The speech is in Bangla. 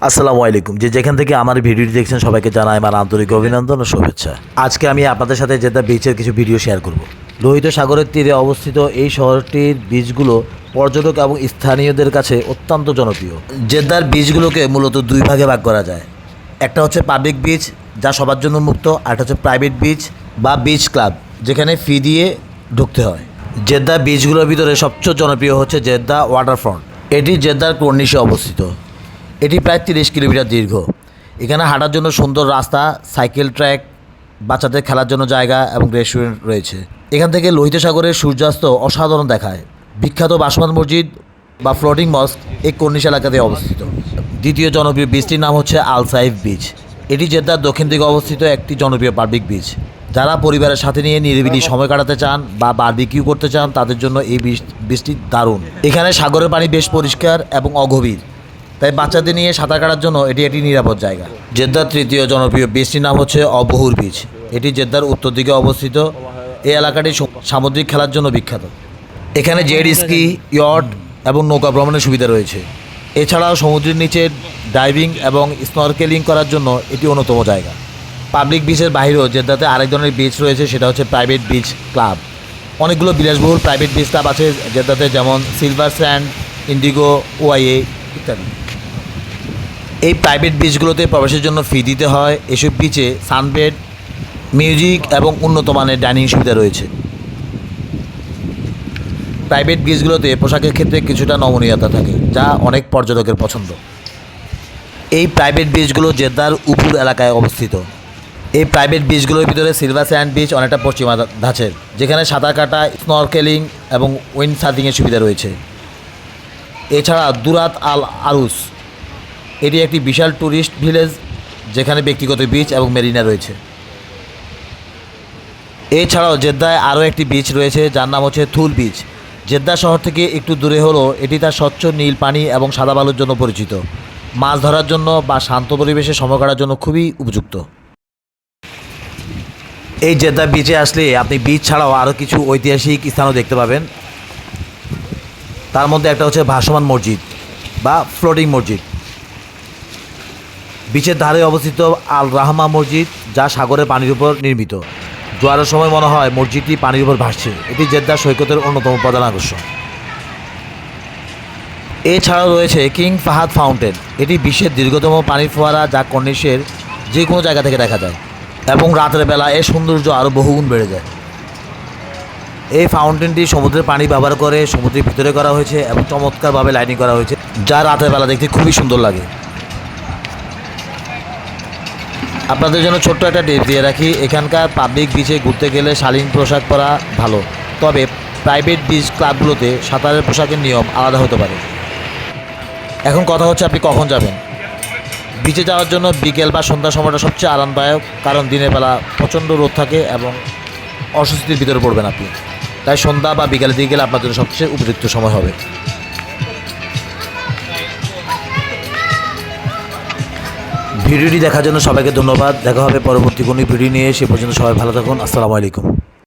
আসসালামু আলাইকুম। যেখান থেকে আমার ভিডিওটি দেখছেন সবাইকে জানাই আমার আন্তরিক অভিনন্দন ও শুভেচ্ছা। আজকে আমি আপনাদের সাথে জেদ্দা বিচের কিছু ভিডিও শেয়ার করব। লোহিত সাগরের তীরে অবস্থিত এই শহরটির বিচগুলো পর্যটক এবং স্থানীয়দের কাছে অত্যন্ত জনপ্রিয়। জেদ্দার বিচগুলোকে মূলত দুই ভাগে ভাগ করা যায়। একটা হচ্ছে পাবলিক বিচ, যা সবার জন্য মুক্ত, আর একটা হচ্ছে প্রাইভেট বিচ বা বিচ ক্লাব, যেখানে ফি দিয়ে ঢুকতে হয়। জেদ্দা বিচগুলোর ভিতরে সবচেয়ে জনপ্রিয় হচ্ছে জেদ্দা ওয়াটারফ্রন্ট। এটি জেদ্দার কর্নিশে অবস্থিত। এটি প্রায় 30 কিলোমিটার দীর্ঘ। এখানে হাঁটার জন্য সুন্দর রাস্তা, সাইকেল ট্র্যাক, বাচ্চাদের খেলার জন্য জায়গা এবং রেস্টুরেন্ট রয়েছে। এখান থেকে লোহিত সাগরের সূর্যাস্ত অসাধারণ দেখায়। বিখ্যাত বাসমান মসজিদ বা ফ্লোটিং মস্ক এই কর্নিশ এলাকাতে অবস্থিত। দ্বিতীয় জনপ্রিয় বিচটির নাম হচ্ছে আল সাইফ বিচ। এটি জেদ্দার দক্ষিণ দিকে অবস্থিত একটি জনপ্রিয় পাবলিক বিচ। যারা পরিবারের সাথে নিয়ে নিরিবিলি সময় কাটাতে চান বা বারবিকিউ করতে চান, তাদের জন্য এই বিচটি দারুণ। এখানে সাগরের পানি বেশ পরিষ্কার এবং অগভীর, তাই বাচ্চাদের নিয়ে সাঁতার কাটার জন্য এটি একটি নিরাপদ জায়গা। জেদ্দার তৃতীয় জনপ্রিয় বিচটির নাম হচ্ছে অবহুর বিচ। এটি জেদ্দার উত্তর দিকে অবস্থিত। এই এলাকাটি সামুদ্রিক খেলার জন্য বিখ্যাত। এখানে জেট স্কি, ইয়ট এবং নৌকা ভ্রমণের সুবিধা রয়েছে। এছাড়াও সমুদ্রের নিচে ডাইভিং এবং স্নরকেলিং করার জন্য এটি অন্যতম জায়গা। পাবলিক বিচের বাইরেও জেদ্দাতে আরেক ধরনের বিচ রয়েছে, সেটা হচ্ছে প্রাইভেট বিচ ক্লাব। অনেকগুলো বিলাসবহুল প্রাইভেট বিচ ক্লাব আছে জেদ্দাতে, যেমন সিলভার স্যান্ড, ইন্ডিগো, ওয়াইএ ইত্যাদি। এই প্রাইভেট বিচগুলোতে প্রবেশের জন্য ফি দিতে হয়। এসব বিচে সানবেড, মিউজিক এবং উন্নত মানের ডাইনিং সুবিধা রয়েছে। প্রাইভেট বিচগুলোতে পোশাকের ক্ষেত্রে কিছুটা নমনীয়তা থাকে, যা অনেক পর্যটকের পছন্দ। এই প্রাইভেট বিচগুলো জেদ্দার উপর এলাকায় অবস্থিত। এই প্রাইভেট বিচগুলোর ভিতরে সিলভার স্যান্ড বিচ অনেকটা পশ্চিমা ধাঁচের, যেখানে সাঁতার কাটা, স্নরকেলিং এবং উইন্ড সার্ফিংয়ের সুবিধা রয়েছে। এছাড়া দুরাত আল আরুস, এটি একটি বিশাল ট্যুরিস্ট ভিলেজ, যেখানে ব্যক্তিগত বিচ এবং মেরিনা রয়েছে। এছাড়াও জেদ্দায় আরও একটি বিচ রয়েছে, যার নাম হচ্ছে থুল বিচ। জেদ্দা শহর থেকে একটু দূরে হলেও এটি তার স্বচ্ছ নীল পানি এবং সাদা বালুর জন্য পরিচিত। মাছ ধরার জন্য বা শান্ত পরিবেশে সময় কাটার জন্য খুবই উপযুক্ত। এই জেদ্দা বিচে আসলে আপনি বিচ ছাড়াও আরও কিছু ঐতিহাসিক স্থানও দেখতে পাবেন। তার মধ্যে একটা হচ্ছে ভাসমান মসজিদ বা ফ্লোটিং মসজিদ। বিচের ধারে অবস্থিত আল রাহমা মসজিদ, যা সাগরের পানির উপর নির্মিত। জোয়ারের সময় মনে হয় মসজিদটি পানির উপর ভাসছে। এটি জেদ্দা সৈকতের অন্যতম প্রধান আকর্ষণ। এছাড়াও রয়েছে কিং ফাহাদ ফাউন্টেন। এটি বিশ্বের দীর্ঘতম পানির ফোয়ারা, যা কর্নিশের যে কোনো জায়গা থেকে দেখা যায় এবং রাতের বেলা এর সৌন্দর্য আরও বহুগুণ বেড়ে যায়। এই ফাউন্টেনটি সমুদ্রের পানি ব্যবহার করে সমুদ্রের ভিতরে করা হয়েছে এবং চমৎকারভাবে লাইটিং করা হয়েছে, যা রাতের বেলা দেখতে খুবই সুন্দর লাগে। আপনাদের জন্য ছোট্ট একটা টিপ দিয়ে রাখি, এখানকার পাবলিক বিচে ঘুরতে গেলে শালীন পোশাক পরা ভালো, তবে প্রাইভেট বিচ ক্লাবগুলোতে সাঁতারের পোশাকের নিয়ম আলাদা হতে পারে। এখন কথা হচ্ছে আপনি কখন যাবেন। বিচে যাওয়ার জন্য বিকেল বা সন্ধ্যার সময়টা সবচেয়ে আরামদায়ক, কারণ দিনের বেলা প্রচণ্ড রোদ থাকে এবং অস্বস্তির ভিতরে পড়বেন আপনি। তাই সন্ধ্যা বা বিকেলের দিকে গেলে আপনার জন্য সবচেয়ে উপযুক্ত সময় হবে। ভিডিওটি দেখার জন্য সবাইকে ধন্যবাদ। দেখা হবে পরবর্তী কোনো ভিডিও নিয়ে। সে পর্যন্ত সবাই ভালো থাকুন। আসসালামু আলাইকুম।